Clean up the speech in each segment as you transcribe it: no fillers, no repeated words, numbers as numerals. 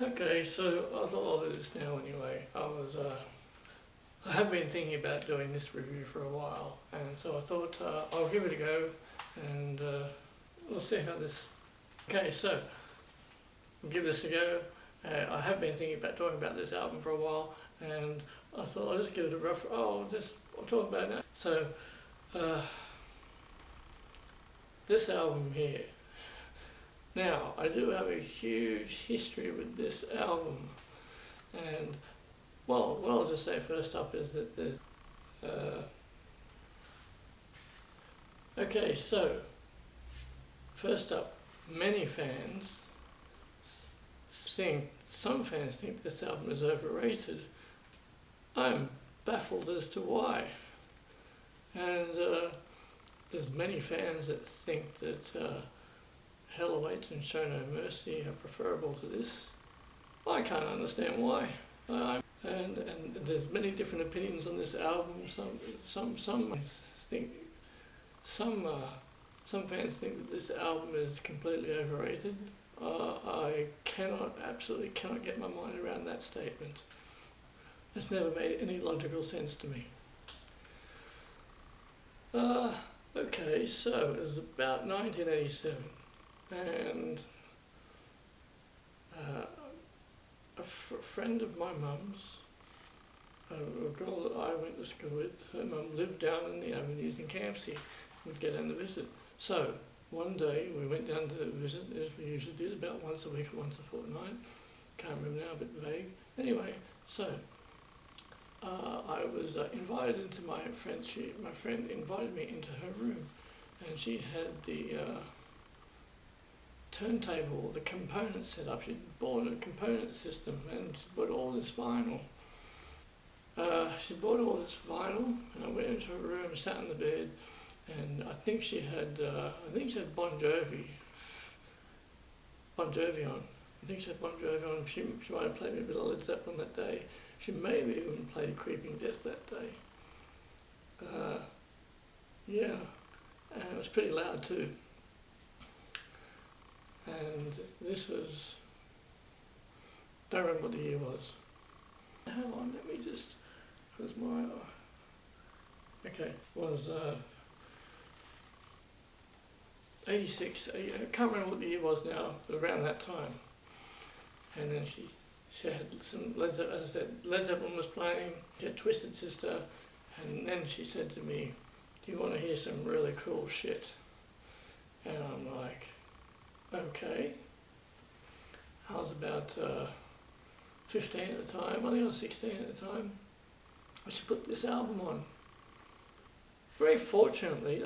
Okay, so I thought I'll do this now anyway. I have been thinking about doing this review for a while, and so I thought I'll give it a go, and we'll see how this. Okay, so I'll give this a go. I have been thinking about talking about this album for a while, and I thought I'll just give it a rough. I'll talk about it now. So uh, this album here. Now I do have a huge history with this album, and well, what I'll just say first up is that there's. Uh, okay, so first up, many fans think, some fans think this album is overrated. I'm baffled as to why. And there's many fans that think that Hell Awaits and Show No Mercy are preferable to this. I can't understand why. And there's many different opinions on this album. Some think some some fans think that this album is completely overrated. I absolutely cannot get my mind around that statement. It's never made any logical sense to me. Okay, so it was about 1987, and a friend of my mum's, a girl that I went to school with, her mum lived down in the avenues in Campsie. We'd get down to visit. So one day we went down to visit, as we usually did, about once a week or once a fortnight. Can't remember now, a bit vague. Anyway, so I was invited into my friend invited me into her room, and she had the turntable, the component set up. She'd bought a component system, and she bought all this vinyl. She bought all this vinyl, and I went into her room, sat in the bed, and I think she had Bon Jovi on. I think she had Bon Jovi on. She might have played me a bit of Led Zeppelin that day. She maybe even played Creeping Death that day. Yeah, and it was pretty loud too. And this was, don't remember what the year was. Hang on, let me just, was my, okay, was 86, I can't remember what the year was now, around that time. And then she had some Led Zeppelin, as I said, Led Zeppelin was playing, she had Twisted Sister, and then she said to me, do you want to hear some really cool shit? And I'm like, okay. I was about 15 at the time, I think I was 16 at the time. She put this album on. Very fortunately,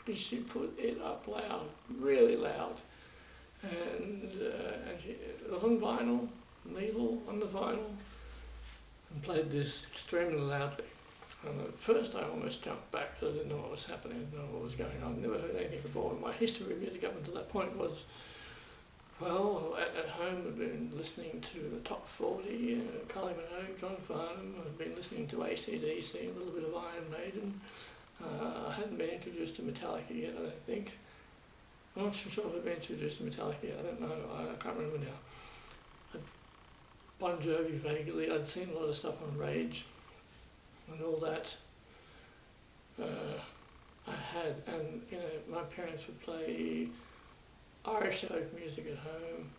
she put it up loud, really loud. And it was on vinyl, needle on the vinyl, and played this extremely loudly. And at first I almost jumped back because I didn't know what was happening, I didn't know what was going on. I'd never heard anything before. My history with music up until that point was, well, at home I've been listening to the top 40, Kylie Minogue, John Farnham. I've been listening to AC/DC, a little bit of Iron Maiden. I hadn't been introduced to Metallica yet, I don't think. I'm not sure if I've been introduced to Metallica yet, I don't know, I can't remember now. Bon Jovi vaguely, I'd seen a lot of stuff on Rage and all that. And my parents would play Irish folk music at home.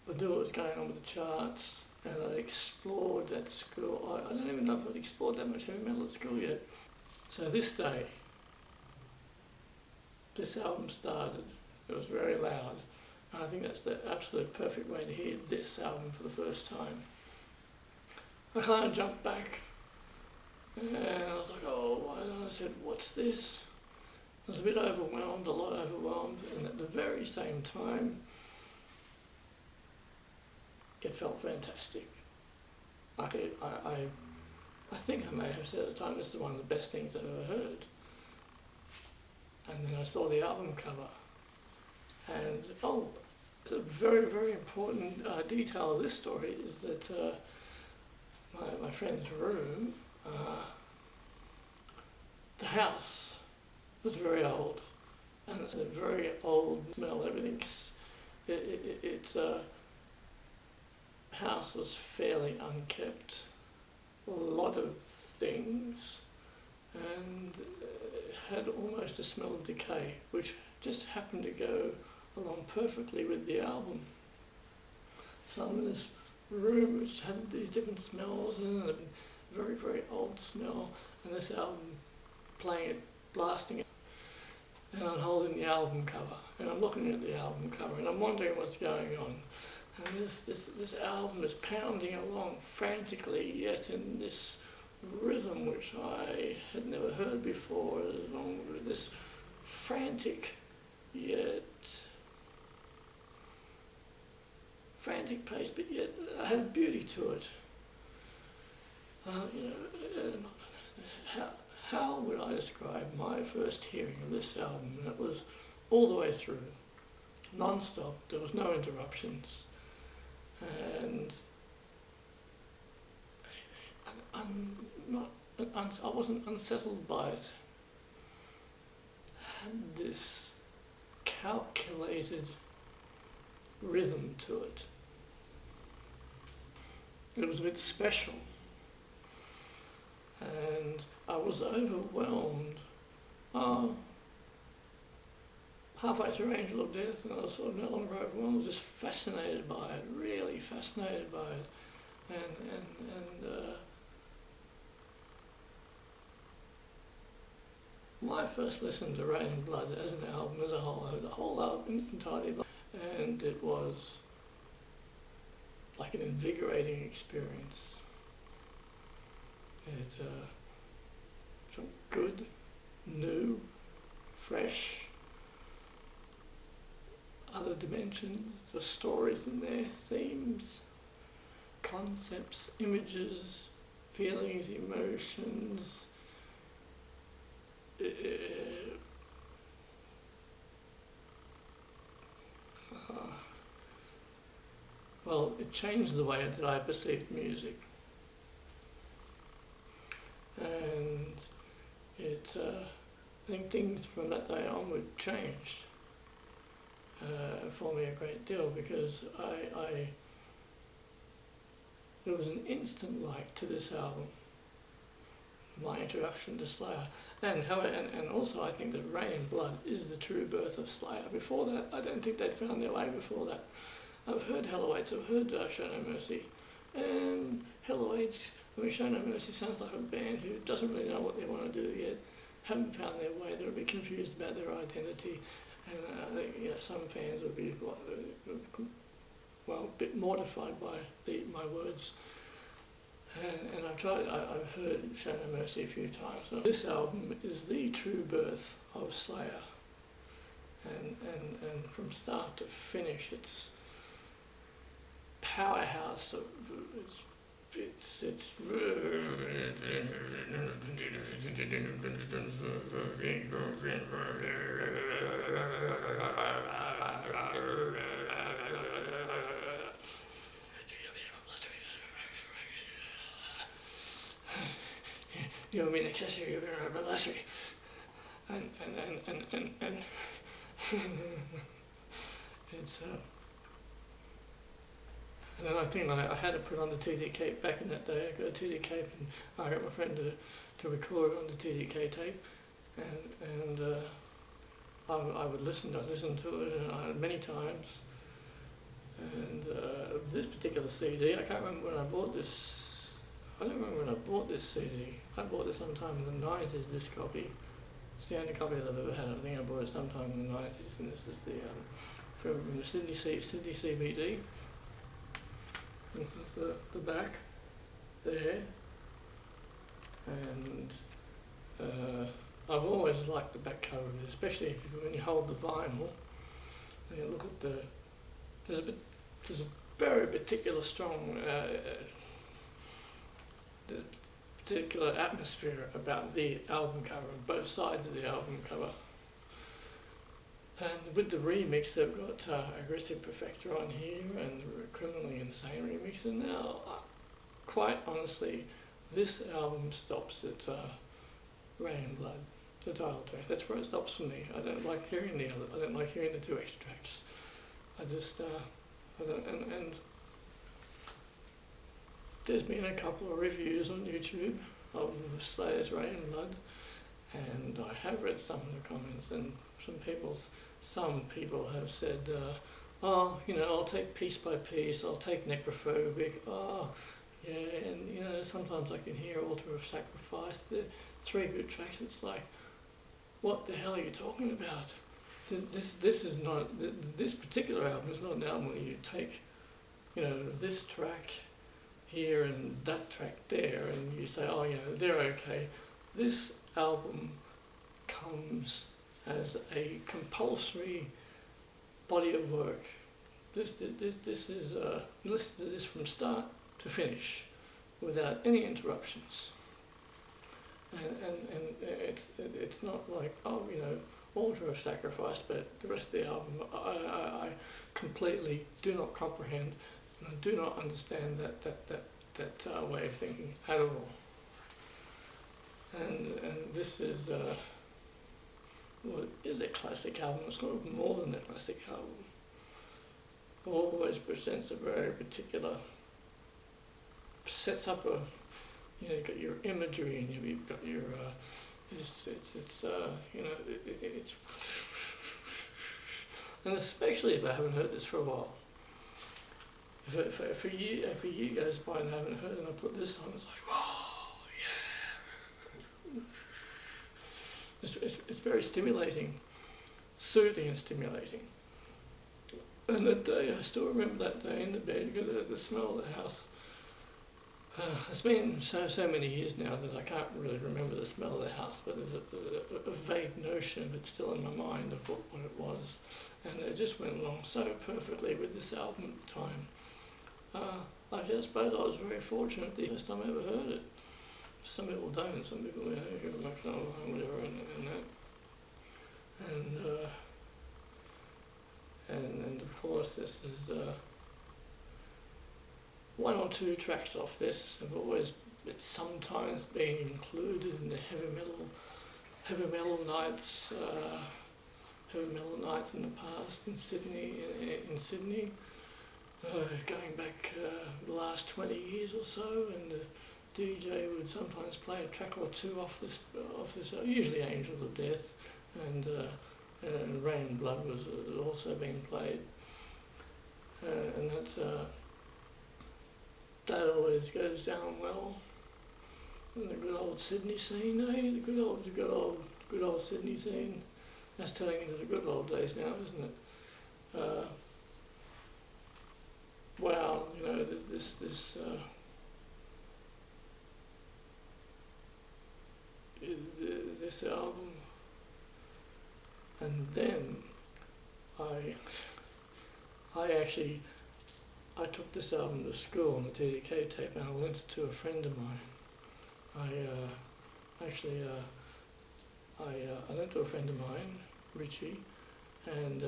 I knew what was going on with the charts, and I'd explored at school. I don't even know if I'd explored that much heavy metal at school yet. So this day, this album started. It was very loud. And I think that's the absolute perfect way to hear this album for the first time. I kind of jumped back, and I was like, oh, and I said, what's this? I was a bit overwhelmed, a lot overwhelmed, and at the very same time, it felt fantastic. I think I may have said at the time, this is one of the best things I've ever heard. And then I saw the album cover, and a very, very important detail of this story is that my friend's room, the house was very old. and it's a very old smell. Everything's, it's house was fairly unkept, a lot of things, and had almost a smell of decay, which just happened to go along perfectly with the album. So I'm in this room which had these different smells and a very, very old smell, and this album playing it, blasting it, and I'm holding the album cover, and I'm looking at the album cover, and I'm wondering what's going on. And this album is pounding along frantically, yet in this rhythm which I had never heard before, along with this frantic pace, but yet had beauty to it. How would I describe my first hearing of this album? It was all the way through, non-stop. There was no interruptions, and I wasn't unsettled by it. It had this calculated rhythm to it. It was a bit special, and I was overwhelmed. Halfway through Angel of Death, and I was sort of no longer overwhelmed. I was just fascinated by it, really fascinated by it, and my first listen to Rain and Blood as an album, as a whole, the whole album in its entirety, and it was like an invigorating experience. It felt good, new, fresh, other dimensions, the stories in there, themes, concepts, images, feelings, emotions. Well, it changed the way that I perceived music, and I think things from that day onward changed for me a great deal, because there was an instant like to this album, my introduction to Slayer, and also I think that Rain and Blood is the true birth of Slayer. Before that, I don't think they'd found their way before that. I've heard Hellowaits, I've heard Show No Mercy, and Hellowaits, Show No Mercy sounds like a band who doesn't really know what they want to do yet, haven't found their way, they're a bit confused about their identity, and I think some fans would be a bit mortified by my words. And I've heard Show No Mercy a few times. So this album is the true birth of Slayer, and from start to finish, it's powerhouse. It's you know, mean accessory of Belashi, and it's and then I think I had to put on the TDK back in that day. I got a TDK, and I got my friend to record on the TDK tape, and I would listen. I listened to it many times, and this particular CD, I can't remember when I bought this. I don't remember when I bought this CD. I bought this sometime in the 90s, this copy. It's the only copy that I've ever had. I think I bought it sometime in the 90s, and this is the from the Sydney CBD. This is the back there, and I've always liked the back cover, especially when you hold the vinyl and you look at there's a very particular strong particular atmosphere about the album cover, both sides of the album cover. And with the remix, they've got Aggressive Perfector on here and Criminally Insane remix. And now, quite honestly, this album stops at Rain and Blood. the title track. That's where it stops for me. I don't like hearing the other. I don't like hearing the two extra tracks. I just I don't, and there's been a couple of reviews on YouTube of Slayer's Rain and Blood, and I have read some of the comments, and some people have said, oh, you know, I'll take piece by piece, I'll take Necrophobic, oh, yeah, and you know, sometimes I can hear Altar of Sacrifice, the 3 good tracks. It's like, what the hell are you talking about? This is not, this particular album is not an album where you take, you know, this track here and that track there, and you say, oh, you know, they're okay. This album comes as a compulsory body of work. This is listen to this from start to finish, without any interruptions. And it's not like, oh, you know, Altar of Sacrifice, but the rest of the album I completely do not comprehend, and I do not understand that way of thinking at all. And this is well, it is a classic album. It's sort of more than a classic album. It always presents a very particular, sets up a, you know, you've got your imagery and you've got your it's you know, it's, and especially if I haven't heard this for a while. If a year goes by and I haven't heard it, and I put this on, it's like, oh yeah. It's very stimulating, soothing and stimulating. And that day, I still remember that day in the bed, the smell of the house. It's been so many years now that I can't really remember the smell of the house, but there's a vague notion of it still in my mind of what it was. And it just went along so perfectly with this album at the time. I suppose I was very fortunate the first time I ever heard it. Some people don't, some people, you know, hear it much longer and whatever and that. And of course this is 1 or 2 tracks off this have always, it's sometimes been included in the heavy metal nights in the past in Sydney, going back the last 20 years or so, and the DJ would sometimes play a track or 2 off this, usually Angels of Death, and Rain and Blood was also being played, and that always goes down well. And the good old Sydney scene, eh? The good old Sydney scene. That's turning into the good old days now, isn't it? Wow, you know, this album, and then I took this album to school on the TDK tape, and I lent it to a friend of mine. I lent to a friend of mine, Richie, and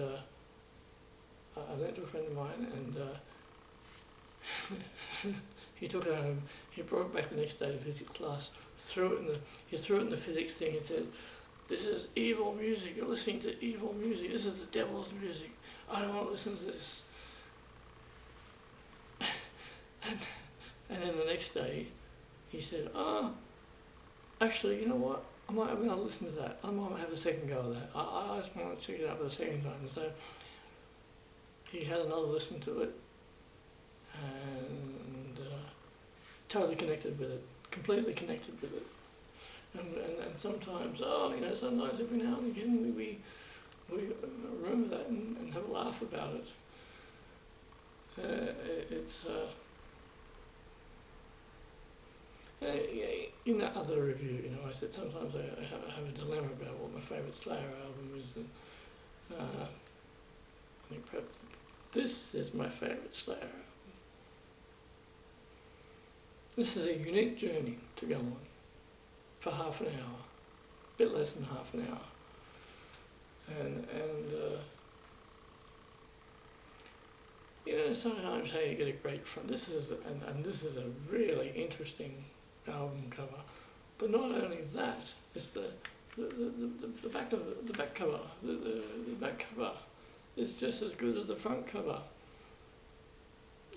I lent to a friend of mine, and he took it home. He brought it back the next day to physics class. He threw it in the physics thing and said, "This is evil music. You're listening to evil music. This is the devil's music. I don't want to listen to this." And then the next day, he said, actually, you know what? I might have another listen to that. I might have a second go of that. I just want to check it out for the second time. So he had another listen to it, and totally connected with it, completely connected with it. And sometimes, sometimes every now and again we remember that and have a laugh about it. In that other review, I said sometimes I have a dilemma about what my favourite Slayer album is. And, I think perhaps this is my favourite Slayer album. This is a unique journey to go on for half an hour, a bit less than half an hour, and sometimes how you get a great this is a really interesting album cover, but not only that, it's the the back of the back cover, the back cover is just as good as the front cover.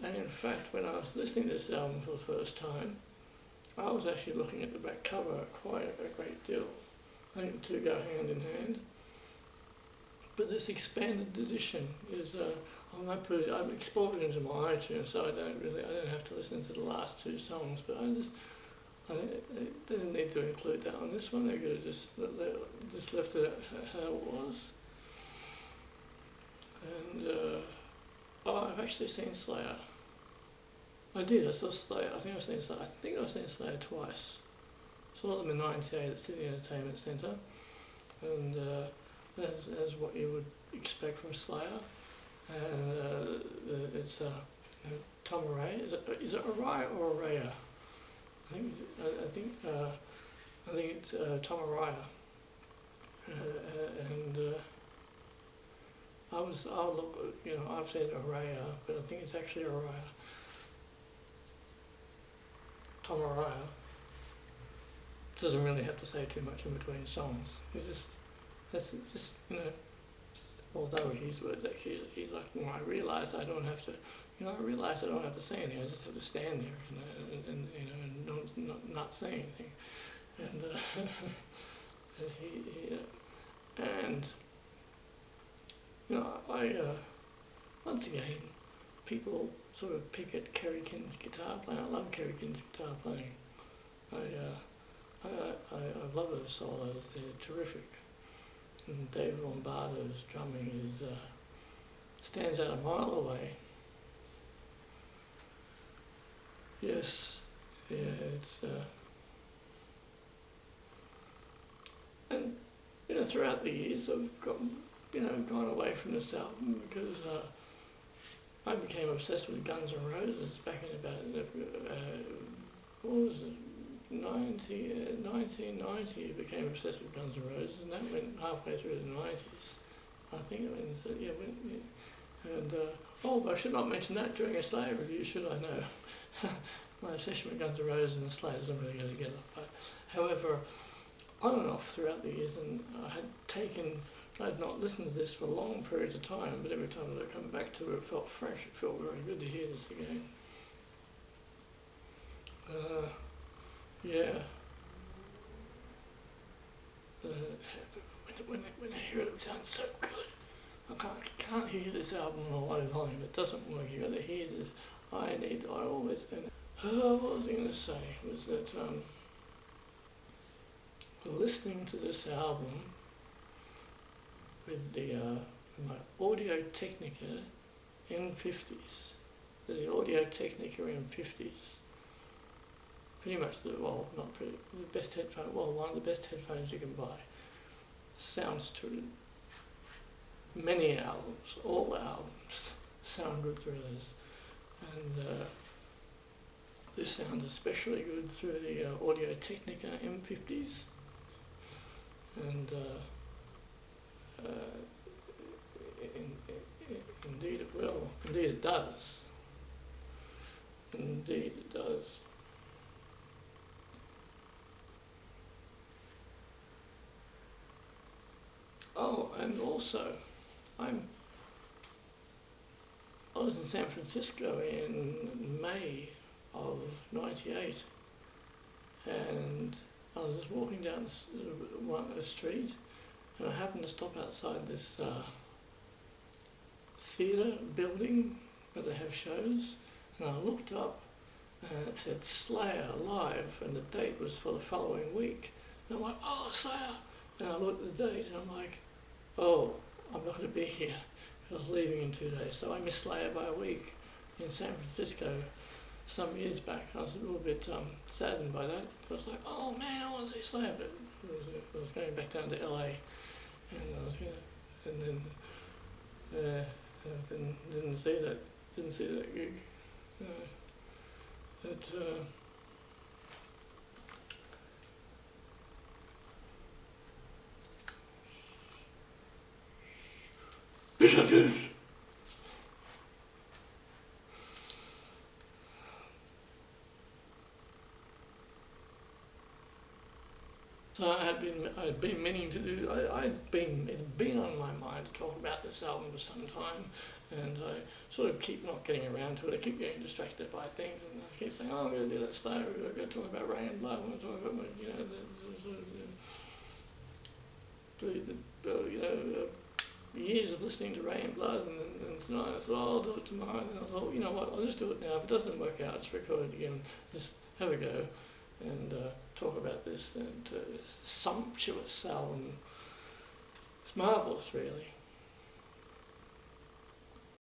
And in fact, when I was listening to this album for the first time, I was actually looking at the back cover quite a great deal. I think the two go hand in hand. But this expanded edition is I've exported it into my iTunes, so I don't have to listen to the last two songs. But I didn't need to include that on this one. They could have just left it how it was. And I've actually seen Slayer. I did. I saw Slayer. I think I've seen Slayer twice. Saw them in '98 at Sydney Entertainment Centre, and as what you would expect from Slayer. And it's Tom Araya. Is it Araya or Araya? I think it's Tom Araya. And I'll look. I've said Araya, but I think it's actually Araya. Tom Araya doesn't really have to say too much in between songs. Although his words actually, he's like, when I realised I don't have to, I realised I don't have to say anything. I just have to stand there, and not say anything. And once again, people sort of pick at Kerry King's guitar playing. I love Kerry King's guitar playing. I love those solos. They're terrific. And Dave Lombardo's drumming stands out a mile away. Yes, yeah, it's and throughout the years I've gone away from this album because I became obsessed with Guns N' Roses back in about what was it? 1990, I became obsessed with Guns N' Roses, and that went halfway through the 90s. I think it went, And but I should not mention that during a Slayer review, should I? No. My obsession with Guns N' Roses and the Slayer doesn't really go together. But, however, on and off throughout the years, and I'd not listened to this for long periods of time, but every time that I come back to it, it felt fresh. It felt very good to hear this again. Yeah. When I hear it, it sounds so good. I can't hear this album on a low volume. It doesn't work. You got to hear this. I always think. What was I going to say was that listening to this album with my Audio Technica M50s, the Audio Technica M50s. Pretty much the best headphone. Well, one of the best headphones you can buy. Sounds to many albums, all albums sound good through this, and this sounds especially good through the Audio Technica M50s, and indeed it will. Indeed it does. Indeed it does. Oh, and also, I was in San Francisco in May of '98, and I was just walking down the street, and I happened to stop outside this theatre building where they have shows, and I looked up, and it said Slayer Live, and the date was for the following week. And I'm like, oh, Slayer! And I looked at the date, and I'm like, oh, I'm not going to be here. I was leaving in 2 days, so I missed Slayer by a week in San Francisco some years back. I was a little bit saddened by that. I was like, oh man, I want to see Slayer, but I was going back down to LA, and I was didn't see that gig. So I'd been meaning to do. It had been on my mind to talk about this album for some time, and I sort of keep not getting around to it. I keep getting distracted by things, and I keep saying, "Oh, I'm going to do that slow. I'm going to talk about Rain and Blood. I'm going to talk about years of listening to Rain and Blood, and tonight I thought, oh, I'll do it tomorrow. And then I thought, you know what? I'll just do it now. If it doesn't work out, just record it again. Just have a go and talk about this and sumptuous album. It's marvellous, really.